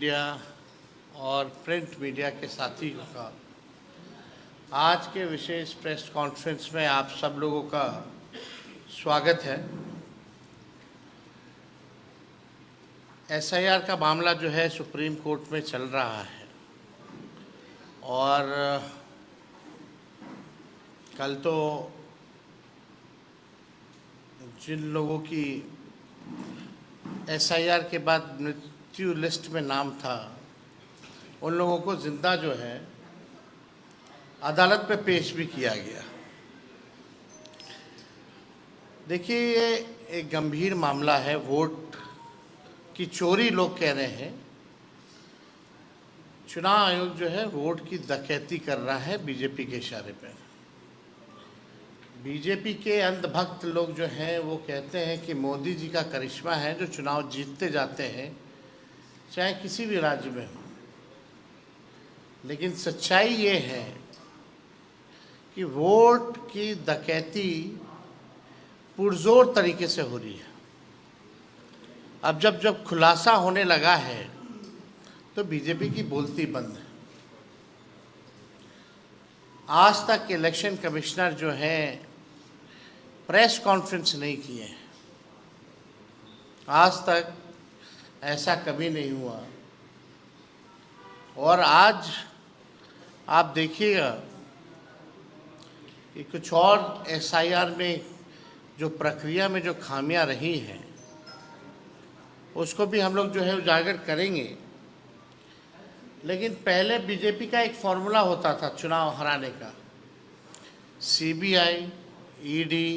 Media और print media के साथियों का आज के विशेष प्रेस कॉन्फ्रेंस में आप सब लोगों का स्वागत है। एसआईआर का मामला जो है सुप्रीम कोर्ट में चल रहा है और कल तो जिन लोगों की एसआईआर के बाद मृत्यु लिस्ट में नाम था उन लोगों को जिंदा जो है अदालत में पेश भी किया गया। देखिए, ये एक गंभीर मामला है। वोट की चोरी लोग कह रहे हैं। चुनाव आयोग जो है वोट की डकैती कर रहा है बीजेपी के इशारे पर। बीजेपी के अंधभक्त लोग जो हैं वो कहते हैं कि मोदी जी का करिश्मा है जो चुनाव जीतते जाते हैं, चाहे किसी भी राज्य में हो। लेकिन सच्चाई ये है कि वोट की डकैती पुरजोर तरीके से हो रही है। अब जब खुलासा होने लगा है तो बीजेपी की बोलती बंद है। आज तक इलेक्शन कमिश्नर जो हैं प्रेस कॉन्फ्रेंस नहीं किए हैं। आज तक ऐसा कभी नहीं हुआ। और आज आप देखिएगा कि कुछ और एसआईआर में जो प्रक्रिया में जो खामियां रही हैं उसको भी हम लोग जो है उजागर करेंगे। लेकिन पहले बीजेपी का एक फॉर्मूला होता था चुनाव हराने का। सीबीआई, ईडी,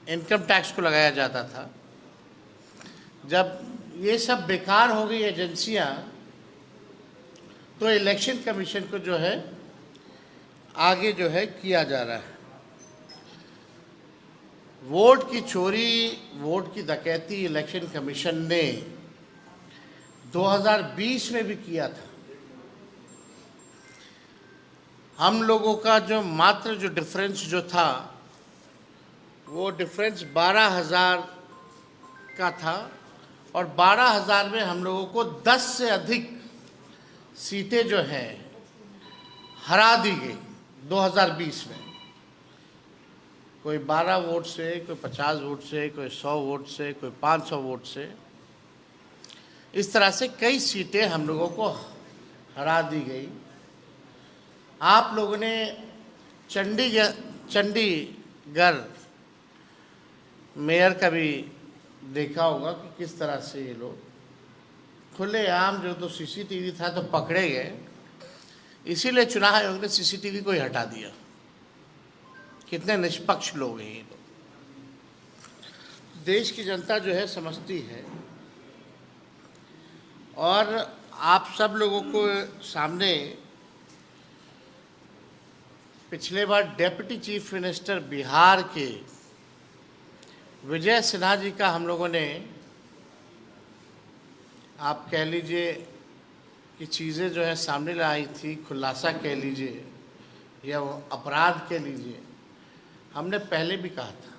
इनकम टैक्स को लगाया जाता था। जब ये सब बेकार हो गई एजेंसियां तो इलेक्शन कमीशन को जो है आगे जो है किया जा रहा है। वोट की चोरी, वोट की डकैती इलेक्शन कमीशन ने 2020 में भी किया था। हम लोगों का जो मात्र जो डिफरेंस जो था वो डिफरेंस 12,000 का था और 12,000 में हम लोगों को 10 से अधिक सीटें जो हैं हरा दी गई 2020 में। कोई 12 वोट से, कोई 50 वोट से, कोई 100 वोट से, कोई 500 वोट से। इस तरह से कई सीटें हम लोगों को हरा दी गई। आप लोगों ने चंडीगढ़ मेयर का भी देखा होगा कि किस तरह से ये लोग खुलेआम, जो तो सीसीटीवी था तो पकड़े गए। इसीलिए चुनाव आयोग ने सीसीटीवी को ही हटा दिया। कितने निष्पक्ष लोग हैं ये लोग। देश की जनता जो है समझती है। और आप सब लोगों को सामने पिछले बार डेप्यूटी चीफ मिनिस्टर बिहार के विजय सिन्हा जी का हम लोगों ने, आप कह लीजिए कि चीज़ें जो है सामने लाई थी, खुलासा कह लीजिए या वो अपराध कह लीजिए, हमने पहले भी कहा था।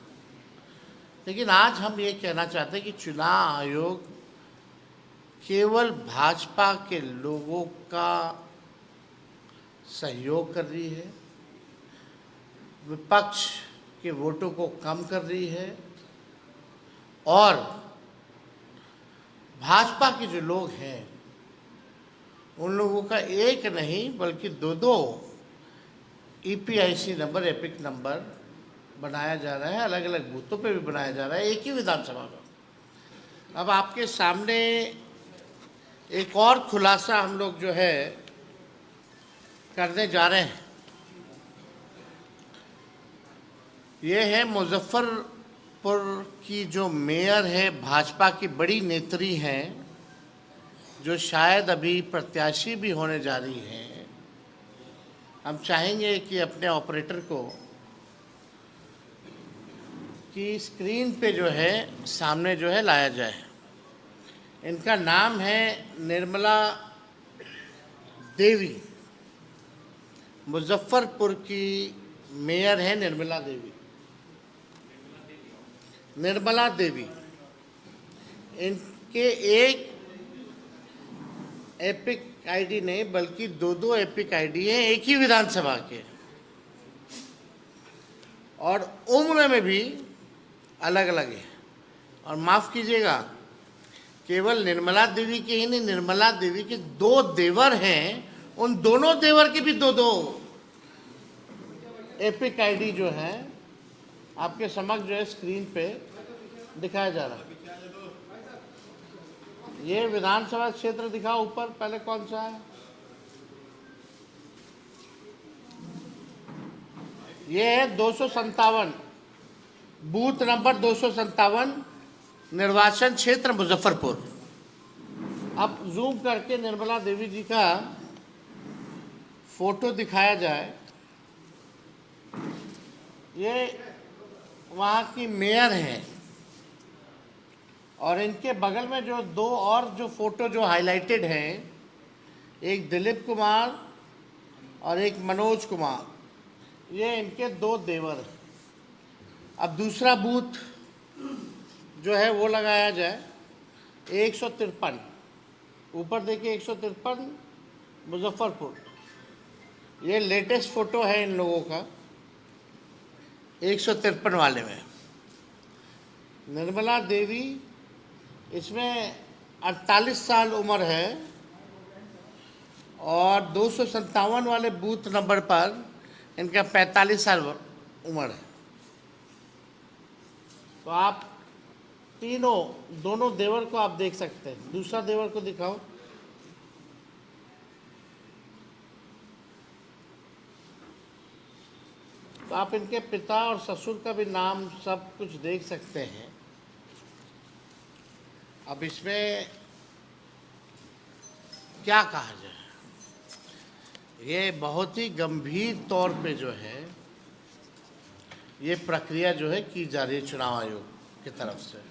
लेकिन आज हम ये कहना चाहते हैं कि चुनाव आयोग केवल भाजपा के लोगों का सहयोग कर रही है, विपक्ष के वोटों को कम कर रही है और भाजपा के जो लोग हैं उन लोगों का एक नहीं बल्कि दो ईपीआईसी नंबर, एपिक नंबर बनाया जा रहा है। अलग अलग बूथों पे भी बनाया जा रहा है, एक ही विधानसभा में। अब आपके सामने एक और खुलासा हम लोग जो है करने जा रहे हैं। ये है मुजफ्फरपुर की जो मेयर है, भाजपा की बड़ी नेत्री हैं, जो शायद अभी प्रत्याशी भी होने जा रही हैं। हम चाहेंगे कि अपने ऑपरेटर को कि स्क्रीन पे जो है सामने जो है लाया जाए। इनका नाम है निर्मला देवी। मुजफ्फरपुर की मेयर है निर्मला देवी। इनके एक एपिक आईडी नहीं बल्कि दो दो एपिक आईडी हैं एक ही विधानसभा के, और उम्र में भी अलग अलग है। और माफ़ कीजिएगा, केवल निर्मला देवी के ही नहीं, निर्मला देवी के दो देवर हैं, उन दोनों देवर के भी दो दो एपिक आईडी जो है आपके समक्ष जो है स्क्रीन पे दिखाया जा रहा है। ये विधानसभा क्षेत्र दिखाओ ऊपर, पहले कौन सा है? ये है 257, बूथ नंबर 257, निर्वाचन क्षेत्र मुजफ्फरपुर। अब जूम करके निर्मला देवी जी का फोटो दिखाया जाए। ये वहाँ की मेयर हैं, और इनके बगल में जो दो और जो फोटो जो हाईलाइटेड हैं, एक दिलीप कुमार और एक मनोज कुमार, ये इनके दो देवर हैं। अब दूसरा बूथ जो है वो लगाया जाए 153, ऊपर देखिए 153 मुजफ्फरपुर। ये लेटेस्ट फोटो है इन लोगों का 153 वाले में। निर्मला देवी, इसमें 48 साल उम्र है, और 257 वाले बूथ नंबर पर इनका 45 साल उम्र है। तो आप दोनों देवर को आप देख सकते हैं। दूसरा देवर को दिखाओ। तो आप इनके पिता और ससुर का भी नाम सब कुछ देख सकते हैं। अब इसमें क्या कहा जाए, ये बहुत ही गंभीर तौर पे जो है ये प्रक्रिया जो है की जा रही है चुनाव आयोग की तरफ से।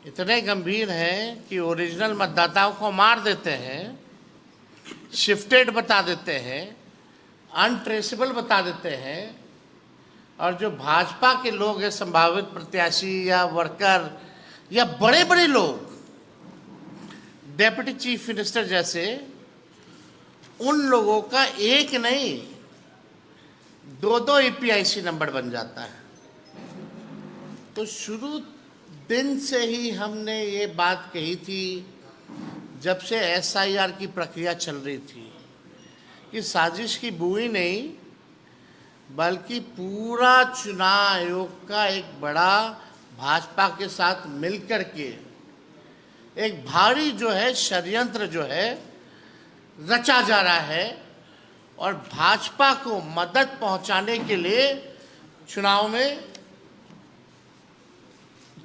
इतने गंभीर है कि ओरिजिनल मतदाताओं को मार देते हैं, शिफ्टेड बता देते हैं, अनट्रेसेबल बता देते हैं, और जो भाजपा के लोग हैं, संभावित प्रत्याशी या वर्कर या बड़े बड़े लोग, डेप्यूटी चीफ मिनिस्टर जैसे, उन लोगों का एक नहीं दो दो ईपीआईसी नंबर बन जाता है। तो शुरू दिन से ही हमने ये बात कही थी, जब से एसआईआर की प्रक्रिया चल रही थी, कि साजिश की बुई नहीं बल्कि पूरा चुनाव आयोग का एक बड़ा भाजपा के साथ मिलकर के एक भारी जो है षड्यंत्र जो है रचा जा रहा है, और भाजपा को मदद पहुंचाने के लिए चुनाव में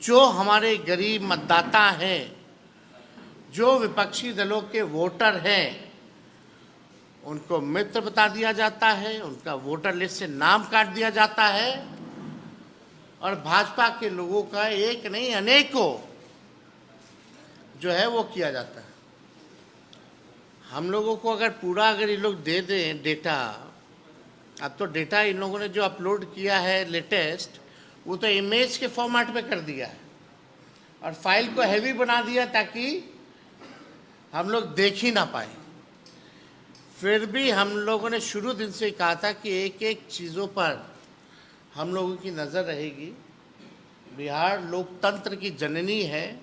जो हमारे गरीब मतदाता हैं, जो विपक्षी दलों के वोटर हैं, उनको मित्र बता दिया जाता है, उनका वोटर लिस्ट से नाम काट दिया जाता है, और भाजपा के लोगों का एक नहीं अनेकों जो है वो किया जाता है। हम लोगों को अगर ये लोग दे दें डेटा, अब तो डेटा इन लोगों ने जो अपलोड किया है लेटेस्ट, वो तो इमेज के फॉर्मेट में कर दिया है, और फाइल को हैवी बना दिया ताकि हम लोग देख ही ना पाए। फिर भी हम लोगों ने शुरू दिन से कहा था कि एक एक चीज़ों पर हम लोगों की नज़र रहेगी। बिहार लोकतंत्र की जननी है,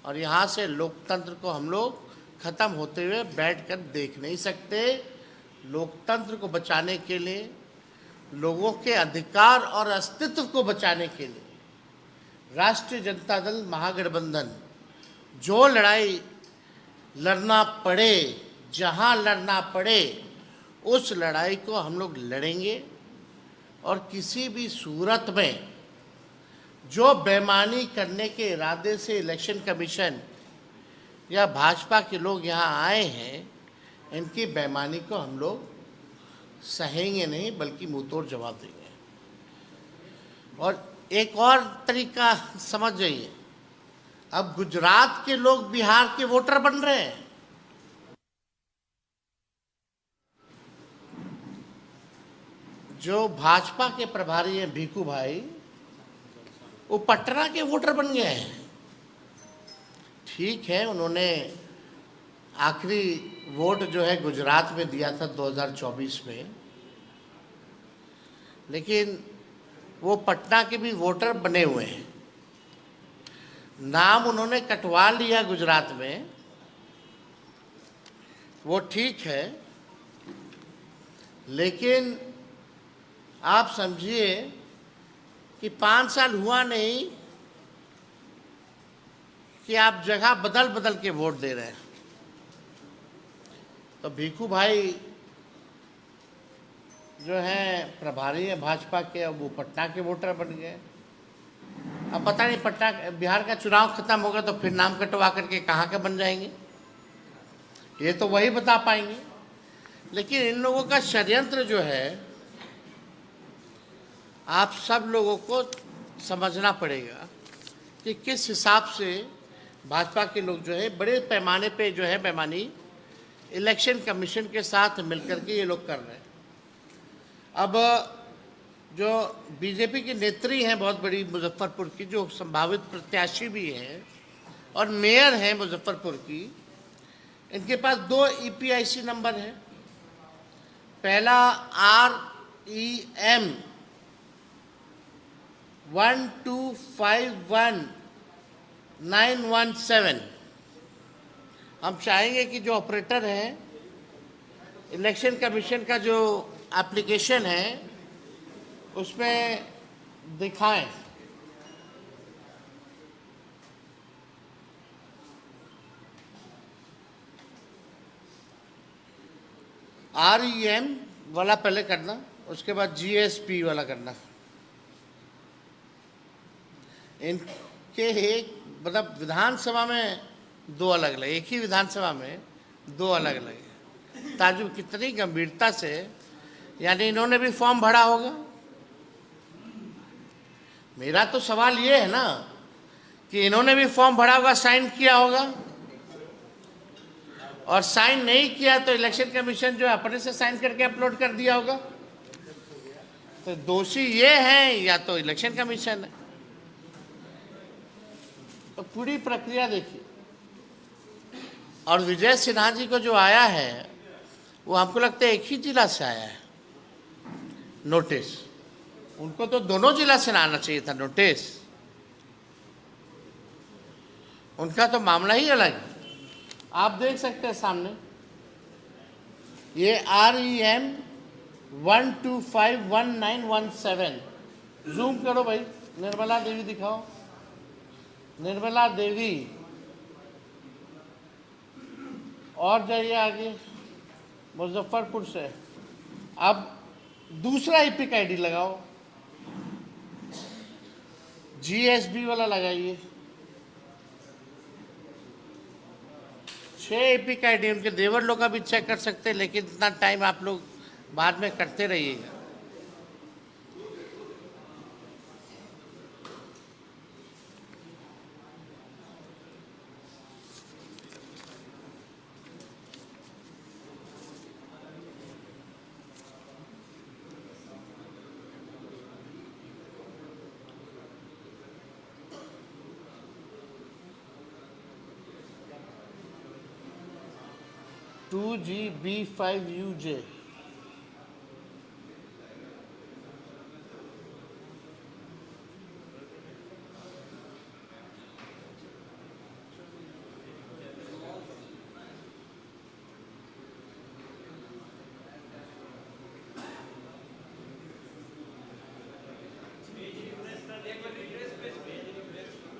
और यहाँ से लोकतंत्र को हम लोग ख़त्म होते हुए बैठकर देख नहीं सकते। लोकतंत्र को बचाने के लिए, लोगों के अधिकार और अस्तित्व को बचाने के लिए राष्ट्रीय जनता दल महागठबंधन जो लड़ाई लड़ना पड़े, जहाँ लड़ना पड़े, उस लड़ाई को हम लोग लड़ेंगे। और किसी भी सूरत में जो बेईमानी करने के इरादे से इलेक्शन कमीशन या भाजपा के लोग यहाँ आए हैं, इनकी बेईमानी को हम लोग सहेंगे नहीं बल्कि मुंहतोड़ जवाब देंगे। और एक और तरीका समझ जाइए, अब गुजरात के लोग बिहार के वोटर बन रहे हैं। जो भाजपा के प्रभारी हैं भीखू भाई, वो पटना के वोटर बन गए हैं। ठीक है, उन्होंने आखिरी वोट जो है गुजरात में दिया था 2024 में, लेकिन वो पटना के भी वोटर बने हुए हैं। नाम उन्होंने कटवा लिया गुजरात में, वो ठीक है, लेकिन आप समझिए कि 5 साल हुआ नहीं कि आप जगह बदल बदल के वोट दे रहे हैं। तो भिखू भाई जो हैं प्रभारी हैं भाजपा के, अब वो पटना के वोटर बन गए। अब पता नहीं पटना बिहार का चुनाव खत्म होगा तो फिर नाम कटवा करके कहाँ के बन जाएंगे, ये तो वही बता पाएंगे। लेकिन इन लोगों का षड्यंत्र जो है आप सब लोगों को समझना पड़ेगा कि किस हिसाब से भाजपा के लोग जो है बड़े पैमाने पे जो है बेईमानी इलेक्शन कमीशन के साथ मिलकर के ये लोग कर रहे हैं। अब जो बीजेपी की नेत्री हैं बहुत बड़ी मुजफ्फरपुर की, जो संभावित प्रत्याशी भी हैं और मेयर हैं मुजफ्फरपुर की, इनके पास 2 EPIC नंबर है। पहला REM 1251917। हम चाहेंगे कि जो ऑपरेटर है इलेक्शन कमीशन का जो एप्लीकेशन है उसमें दिखाएं। REM वाला पहले करना, उसके बाद GSP वाला करना। इनके एक मतलब विधानसभा में 2 अलग अलग, एक ही विधानसभा में 2 अलग अलग है। ताजुब कितनी गंभीरता से, यानी इन्होंने भी फॉर्म भरा होगा। मेरा तो सवाल ये है ना कि इन्होंने भी फॉर्म भरा होगा, साइन किया होगा, और साइन नहीं किया तो इलेक्शन कमीशन जो अपने से साइन करके अपलोड कर दिया होगा। तो दोषी ये हैं या तो इलेक्शन कमीशन है। तो पूरी प्रक्रिया देखिए। और विजय सिन्हा जी को जो आया है वो हमको लगता है एक ही जिला से आया है नोटिस। उनको तो दोनों जिला से आना चाहिए था नोटिस। उनका तो मामला ही अलग है। आप देख सकते हैं सामने ये REM 1251917। जूम करो भाई, निर्मला देवी दिखाओ, निर्मला देवी, और जाइए आगे मुजफ्फरपुर से। अब दूसरा EPIC ID लगाओ, GSB वाला लगाइए। 6 EPIC ID उनके देवर लोग का भी चेक कर सकते हैं, लेकिन इतना टाइम आप लोग बाद में करते रहिएगा। To GB5UJ।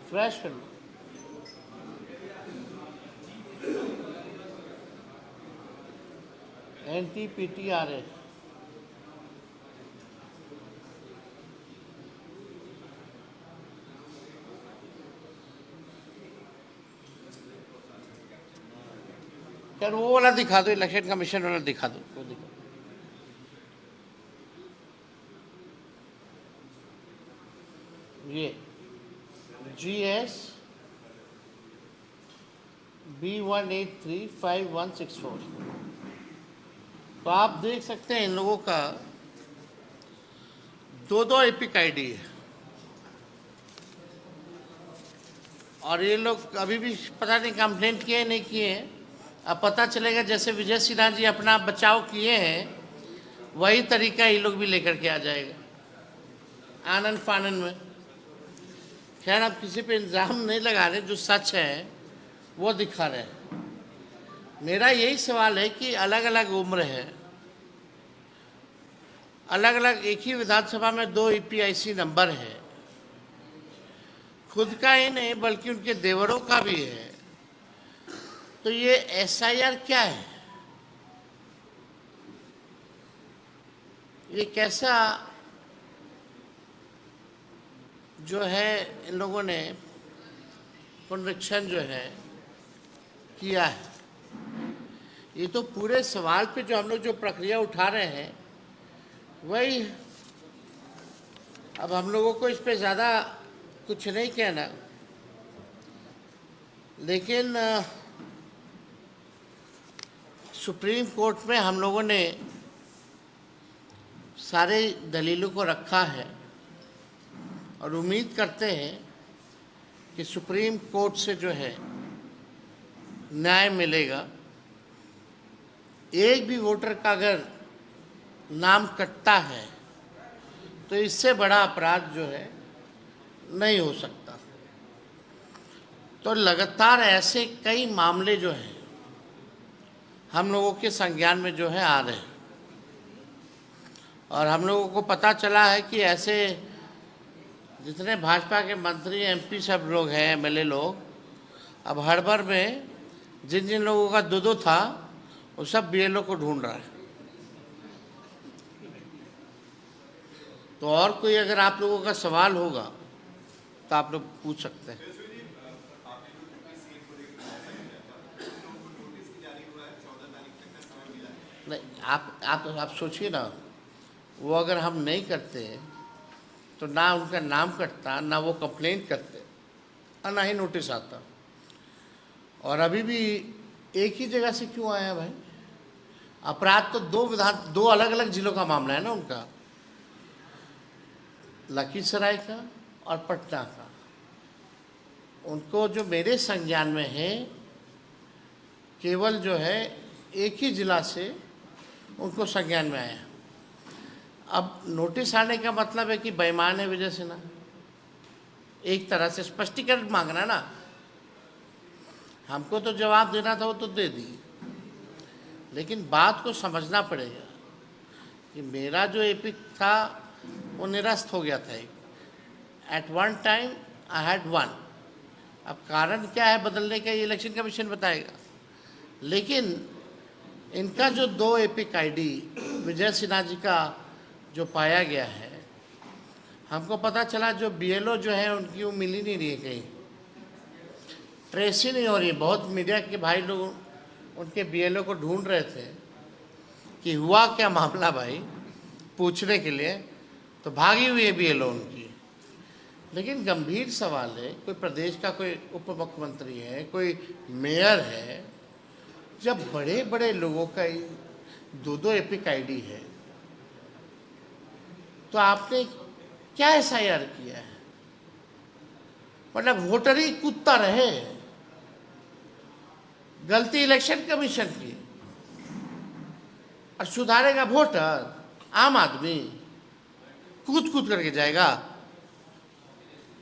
फ्लैश कर लो। NTPTRA। यार वो वाला दिखा दो, इलेक्शन कमीशन वाला दिखा दो, वो दिखा। ये GS B1835164। तो आप देख सकते हैं इन लोगों का 2 EPIC ID है, और ये लोग अभी भी पता नहीं कंप्लेंट किए नहीं किए हैं। अब पता चलेगा जैसे विजय सिन्हा जी अपना बचाव किए हैं, वही तरीका ये लोग भी लेकर के आ जाएगा आनंद फानन में। खैर, अब किसी पे इल्ज़ाम नहीं लगा रहे, जो सच है वो दिखा रहे हैं। मेरा यही सवाल है कि अलग अलग उम्र है, अलग अलग एक ही विधानसभा में 2 EPIC नंबर है, खुद का ही नहीं बल्कि उनके देवरों का भी है, तो ये SIR क्या है? ये कैसा जो है इन लोगों ने पुनरीक्षण जो है किया है? ये तो पूरे सवाल पे जो हम लोग जो प्रक्रिया उठा रहे हैं वही। अब हम लोगों को इस पे ज़्यादा कुछ नहीं कहना, लेकिन सुप्रीम कोर्ट में हम लोगों ने सारे दलीलों को रखा है और उम्मीद करते हैं कि सुप्रीम कोर्ट से जो है न्याय मिलेगा। एक भी वोटर का अगर नाम कटता है तो इससे बड़ा अपराध जो है नहीं हो सकता। तो लगातार ऐसे कई मामले जो हैं हम लोगों के संज्ञान में जो है आ रहे हैं, और हम लोगों को पता चला है कि ऐसे जितने भाजपा के मंत्री MP सब लोग हैं, MLA लोग, अब हड़बड़ में जिन जिन लोगों का दो था वो सब BLO को ढूंढ रहा है। तो और कोई अगर आप लोगों का सवाल होगा तो आप लोग पूछ सकते हैं। नहीं, आप सोचिए ना, वो अगर हम नहीं करते तो ना उनका नाम कटता, ना वो कंप्लेंट करते, और ना ही नोटिस आता। और अभी भी एक ही जगह से क्यों आया भाई? अपराध तो दो अलग अलग जिलों का मामला है ना उनका, लखीसराय का और पटना का। उनको जो मेरे संज्ञान में है, केवल जो है एक ही जिला से उनको संज्ञान में आया। अब नोटिस आने का मतलब है कि बेईमान है विजय सिन्हा, एक तरह से स्पष्टीकरण मांगना ना। हमको तो जवाब देना था, वो तो दे दी, लेकिन बात को समझना पड़ेगा कि मेरा जो एपिक था वो निरस्त हो गया था। At one time I had one. अब कारण क्या है बदलने का, ये इलेक्शन कमीशन बताएगा। लेकिन इनका जो 2 एपिक ID विजय सिन्हा जी का जो पाया गया है, हमको पता चला जो BLO जो है उनकी वो मिल ही नहीं रही है, कहीं ट्रेस ही नहीं हो रही। बहुत मीडिया के भाई लोग उनके BLO को ढूंढ रहे थे कि हुआ क्या मामला भाई, पूछने के लिए, तो भागी हुई है BLO उनकी। लेकिन गंभीर सवाल है, कोई प्रदेश का कोई उप मुख्यमंत्री है, कोई मेयर है, जब बड़े बड़े लोगों का 2 एपिक ID है, तो आपने क्या SIR किया है? मतलब वोटर ही कूदता रहे। गलती इलेक्शन कमीशन की, और सुधारेगा वोटर, आम आदमी कूद कूद करके जाएगा।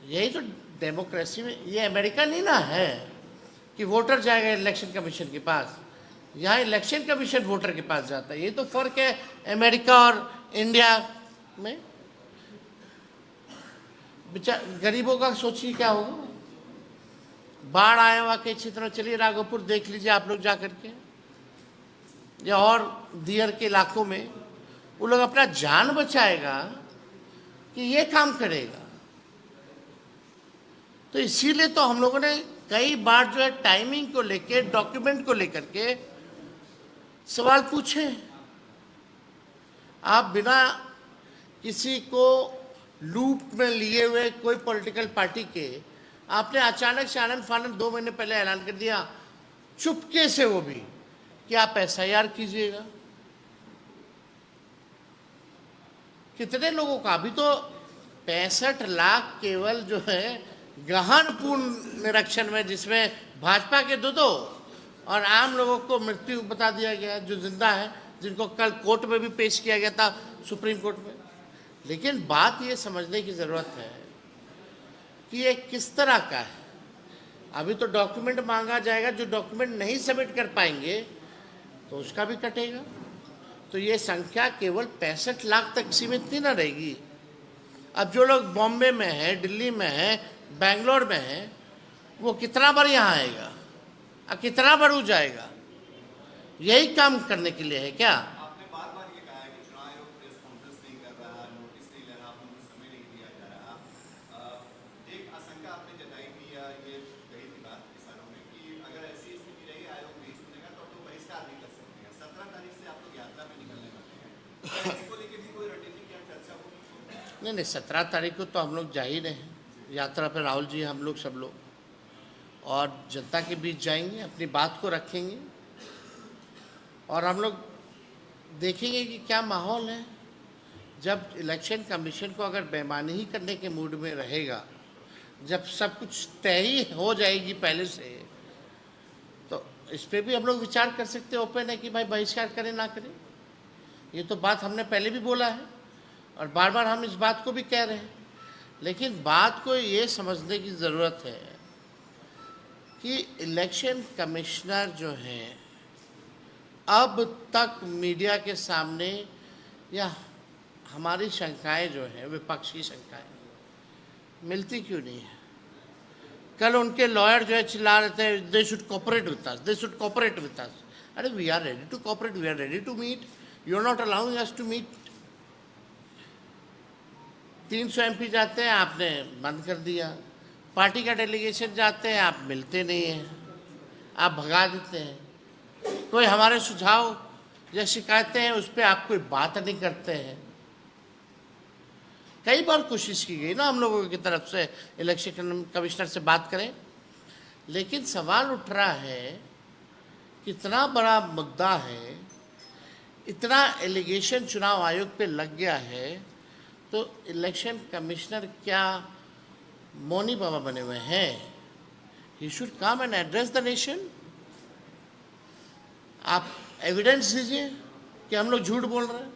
यही तो डेमोक्रेसी में, ये अमेरिका नहीं ना है कि वोटर जाएगा इलेक्शन कमीशन के पास, यहाँ इलेक्शन कमीशन वोटर के पास जाता है। ये तो फर्क है अमेरिका और इंडिया में। गरीबों का सोचिए क्या होगा। बाढ़ आया हुआ के क्षेत्र में, चलिए राघोपुर देख लीजिए आप लोग जा करके, या और दियर के इलाकों में, वो लोग अपना जान बचाएगा कि ये काम करेगा। तो इसीलिए तो हम लोगों ने कई बार जो है टाइमिंग को लेके, डॉक्यूमेंट को लेकर के सवाल पूछे। आप बिना किसी को लूप में लिए हुए कोई पॉलिटिकल पार्टी के, आपने अचानक से आनंद फानंद 2 महीने पहले ऐलान कर दिया, चुपके से, वो भी कि आप SIR कीजिएगा। कितने लोगों का? अभी तो 65 लाख केवल जो है गहन पूर्ण निरीक्षण में, जिसमें भाजपा के 2 और आम लोगों को मृत्यु बता दिया गया है, जो जिंदा है, जिनको कल कोर्ट में भी पेश किया गया था, सुप्रीम कोर्ट में। लेकिन बात ये समझने की ज़रूरत है कि ये किस तरह का है। अभी तो डॉक्यूमेंट मांगा जाएगा, जो डॉक्यूमेंट नहीं सबमिट कर पाएंगे तो उसका भी कटेगा। तो ये संख्या केवल 65 लाख तक सीमित नहीं ना रहेगी। अब जो लोग बॉम्बे में है, दिल्ली में है, बेंगलोर में है, वो कितना बार यहाँ आएगा और कितना बार वो जाएगा? यही काम करने के लिए है क्या? आपने बार बार ये कहा है कि चुनाव आयोग प्रेस कॉन्फ्रेंस नहीं कर रहा, नोटिस नहीं ले रहा, आपको समय नहीं दिया जा रहा। एक आशंका आपने जताई थी या ये कही थी बात किसानों में कि अगर ऐसी स्थिति रही आयोग नहीं सुनेगा तो बहिष्कार नहीं कर सकते हैं। 17 तारीख से आप लोग यात्रा में निकलने वाले हैं, इसको लेकर भी कोई रणनीति या चर्चा होगी? नहीं, 17 तारीख को तो हम लोग जा ही रहे हैं यात्रा पर। राहुल जी, हम लोग सब लोग और जनता के बीच जाएंगे, अपनी बात को रखेंगे और हम लोग देखेंगे कि क्या माहौल है। जब इलेक्शन कमीशन को अगर बेईमानी ही करने के मूड में रहेगा, जब सब कुछ तय ही हो जाएगी पहले से, तो इस पर भी हम लोग विचार कर सकते हैं। ओपन है कि भाई बहिष्कार करें ना करें। ये तो बात हमने पहले भी बोला है और बार बार हम इस बात को भी कह रहे हैं। लेकिन बात को ये समझने की ज़रूरत है कि इलेक्शन कमिश्नर जो हैं, अब तक मीडिया के सामने या हमारी शंकाएं जो हैं, विपक्षी शंकाएं, मिलती क्यों नहीं है? कल उनके लॉयर जो है चिल्ला रहे थे, they should cooperate with us, they should cooperate with us. अरे we are ready to cooperate, we are ready to meet, you are not allowing us to meet. 300 MP जाते हैं, आपने बंद कर दिया। पार्टी का डेलीगेशन जाते हैं, आप मिलते नहीं हैं, आप भगा देते हैं। कोई हमारे सुझाव या शिकायतें हैं उस पर आप कोई बात नहीं करते हैं। कई बार कोशिश की गई ना हम लोगों की तरफ से इलेक्शन कमिश्नर से बात करें, लेकिन सवाल उठ रहा है, कितना बड़ा मुद्दा है, इतना एलिगेशन चुनाव आयोग पे लग गया है, तो इलेक्शन कमिश्नर क्या मौनी बाबा बने हुए हैं? He should come and address the nation. आप एविडेंस दीजिए कि हम लोग झूठ बोल रहे हैं।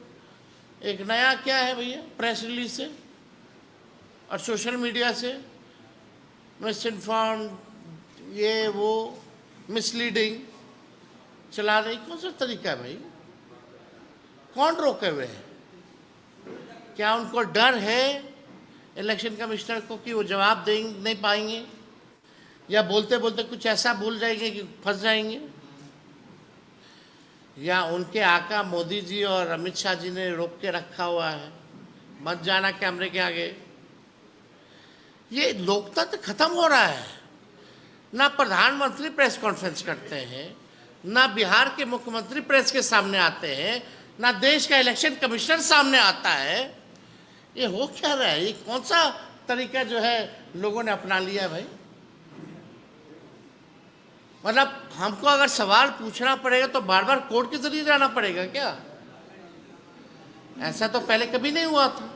एक नया क्या है भैया, प्रेस रिलीज से और सोशल मीडिया से मिस इन्फॉर्म, ये वो मिसलीडिंग चला रही, कौन सा तरीका है भाई? कौन रोके हुए हैं? क्या उनको डर है इलेक्शन कमिश्नर को कि वो जवाब दे नहीं पाएंगे, या बोलते बोलते कुछ ऐसा भूल जाएंगे कि फंस जाएंगे, या उनके आका मोदी जी और अमित शाह जी ने रोक के रखा हुआ है, मत जाना कैमरे के आगे? ये लोकतंत्र खत्म हो रहा है। ना प्रधानमंत्री प्रेस कॉन्फ्रेंस करते हैं, ना बिहार के मुख्यमंत्री प्रेस के सामने आते हैं, ना देश का इलेक्शन कमिश्नर सामने आता है। ये हो क्या रहा है? ये कौन सा तरीका जो है लोगों ने अपना लिया भाई? मतलब हमको अगर सवाल पूछना पड़ेगा तो बार बार कोर्ट के जरिए जाना पड़ेगा क्या? ऐसा तो पहले कभी नहीं हुआ था।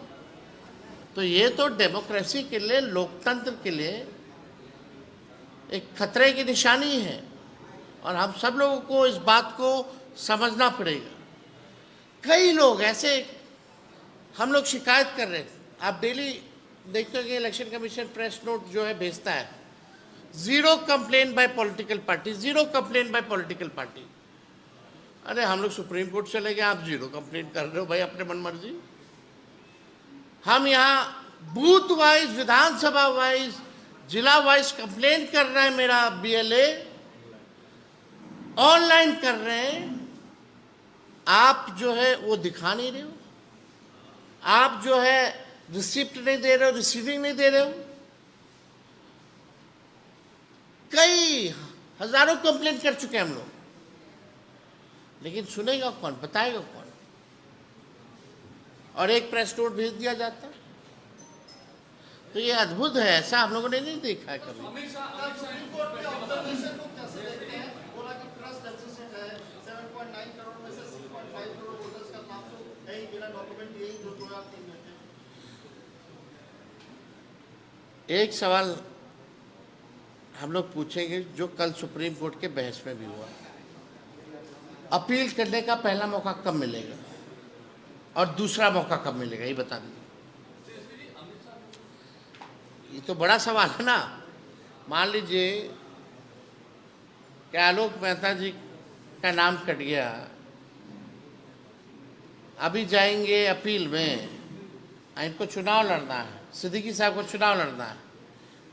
तो ये तो डेमोक्रेसी के लिए, लोकतंत्र के लिए एक खतरे की निशानी है और हम सब लोगों को इस बात को समझना पड़ेगा। कई लोग ऐसे, हम लोग शिकायत कर रहे हैं, आप डेली देखते हो कि इलेक्शन कमीशन प्रेस नोट जो है भेजता है, 0 complain bye political party, 0 complain bye political party. अरे हम लोग सुप्रीम कोर्ट चले गए, आप 0 कंप्लेन कर रहे हो भाई अपने मन मर्जी। हम यहाँ बूथ वाइज, विधानसभा वाइज, जिला वाइज कंप्लेन कर रहे हैं, मेरा BLA ऑनलाइन कर रहे हैं, आप जो है वो दिखा नहीं रहे हो, आप जो है रिसिप्ट नहीं दे रहे हो, रिसीविंग नहीं दे रहे हो। कई हजारों कंप्लेंट कर चुके हैं हम लोग, लेकिन सुनेगा कौन, बताएगा कौन? और एक प्रेस नोट भेज दिया जाता। तो ये अद्भुत है, ऐसा हम लोगों ने नहीं देखा है कभी। एक सवाल हम लोग पूछेंगे जो कल सुप्रीम कोर्ट के बहस में भी हुआ। अपील करने का पहला मौका कब मिलेगा और दूसरा मौका कब मिलेगा, ये बता दीजिए। ये तो बड़ा सवाल है ना। मान लीजिए कि आलोक मेहता जी का नाम कट गया, अभी जाएंगे अपील में, इनको चुनाव लड़ना है, सिद्दीकी साहब को चुनाव लड़ना है,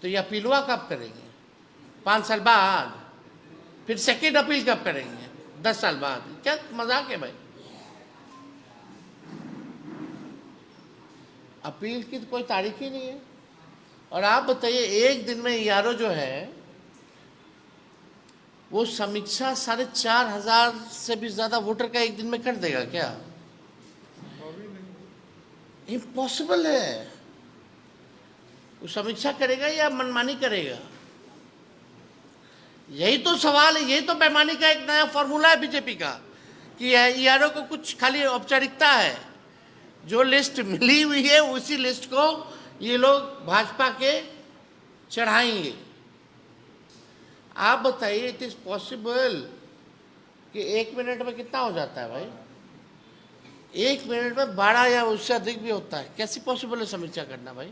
तो ये अपीलवा कब करेंगे? 5 साल बाद। फिर सेकेंड अपील कब करेंगे? 10 साल बाद। क्या मजाक है भाई? अपील की तो कोई तारीख ही नहीं है। और आप बताइए, एक दिन में यारो जो है वो समीक्षा 4,500 से भी ज्यादा वोटर का एक दिन में कर देगा क्या? इम्पॉसिबल है। वो समीक्षा करेगा या मनमानी करेगा? यही तो सवाल है, यही तो बेईमानी का एक नया फॉर्मूला है बीजेपी का, कि यारों को कुछ खाली औपचारिकता है। जो लिस्ट मिली हुई है उसी लिस्ट को ये लोग भाजपा के चढ़ाएंगे। आप बताइए, इट इज पॉसिबल कि 1 मिनट में कितना हो जाता है भाई? 1 मिनट में 12 या उससे अधिक भी होता है। कैसी पॉसिबल है समीक्षा करना भाई?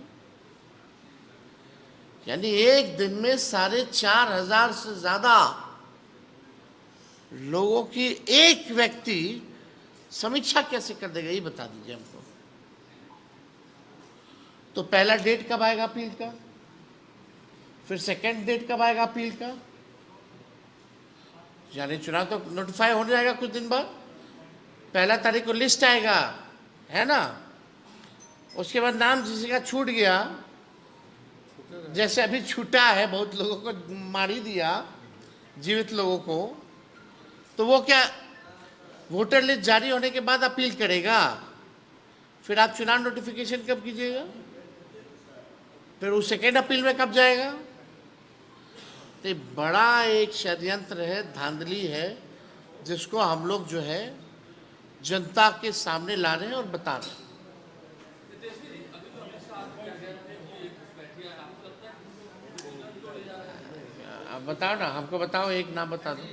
यानी एक दिन में 4,500 से ज्यादा लोगों की एक व्यक्ति समीक्षा कैसे कर देगा, ये बता दीजिए हमको। तो पहला डेट कब आएगा अपील का? फिर सेकंड डेट कब आएगा अपील का? यानी चुनाव तो नोटिफाई हो जाएगा कुछ दिन बाद। 1 तारीख को लिस्ट आएगा, है ना? उसके बाद नाम किसी का छूट गया, जैसे अभी छूटा है, बहुत लोगों को मार ही दिया, जीवित लोगों को, तो वो क्या वोटर लिस्ट जारी होने के बाद अपील करेगा? फिर आप चुनाव नोटिफिकेशन कब कीजिएगा? फिर वो सेकेंड अपील में कब जाएगा? तो ये बड़ा एक षड्यंत्र है, धांधली है, जिसको हम लोग जो है जनता के सामने ला रहे हैं और बता रहे हैं। आप बताओ ना, हमको बताओ, एक नाम बता दो।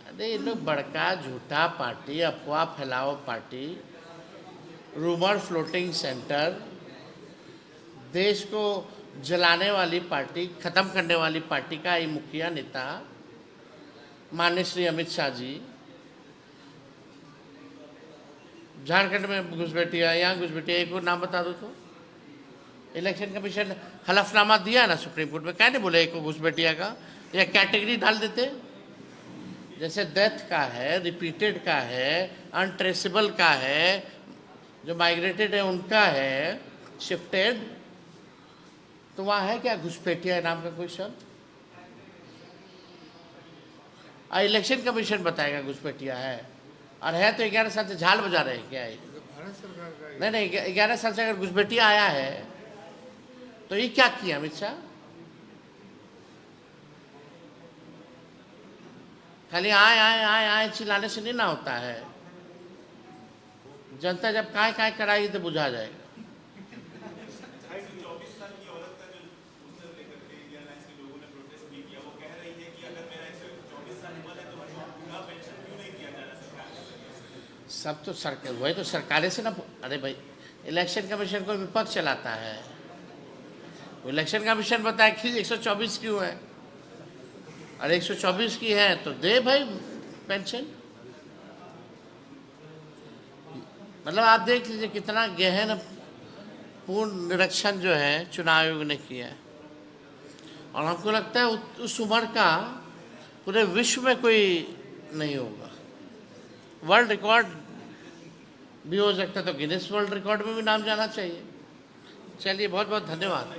अरे ये लोग बड़का झूठा पार्टी, अफवाह फैलाओ पार्टी, रूमर फ्लोटिंग सेंटर, देश को जलाने वाली पार्टी, खत्म करने वाली पार्टी का ये मुखिया नेता माननीय श्री अमित शाह जी झारखंड में घुसपैठिया, यहाँ घुसपैठिया, एक और नाम बता दो तो। इलेक्शन कमीशन हलफनामा दिया ना सुप्रीम कोर्ट में, क्या नहीं बोले एक को घुसपैठिया का, या कैटेगरी डाल देते, जैसे डेथ का है, रिपीटेड का है, अनट्रेसेबल का है, जो माइग्रेटेड है उनका है, शिफ्टेड, तो वहाँ है क्या घुसपैठिया नाम का कोई शब्द? इलेक्शन कमीशन बताएगा घुसपैठिया है, और है तो 11 साल से झाल बजा रहे हैं क्या है? नहीं नहीं, 11 साल से अगर घुसपैठिया आया है तो ये क्या किया अमित शाह? खाली आए आए आए आए चिल्लाने से नहीं ना होता है। जनता जब काय काय कराएगी तो बुझा जाएगा। सब तो सरकार, वही तो सरकारें से ना। अरे भाई, इलेक्शन कमीशन को विपक्ष चलाता है, इलेक्शन कमीशन बताया कि 124 क्यों है, और 124 की है तो दे भाई पेंशन। मतलब आप देख लीजिए कितना गहन पूर्ण निरीक्षण जो है चुनाव आयोग ने किया है। और हमको लगता है उस उम्र का पूरे विश्व में कोई नहीं होगा। वर्ल्ड रिकॉर्ड भी हो सकता है, तो गिनीज वर्ल्ड रिकॉर्ड में भी नाम जाना चाहिए। चलिए, बहुत बहुत धन्यवाद।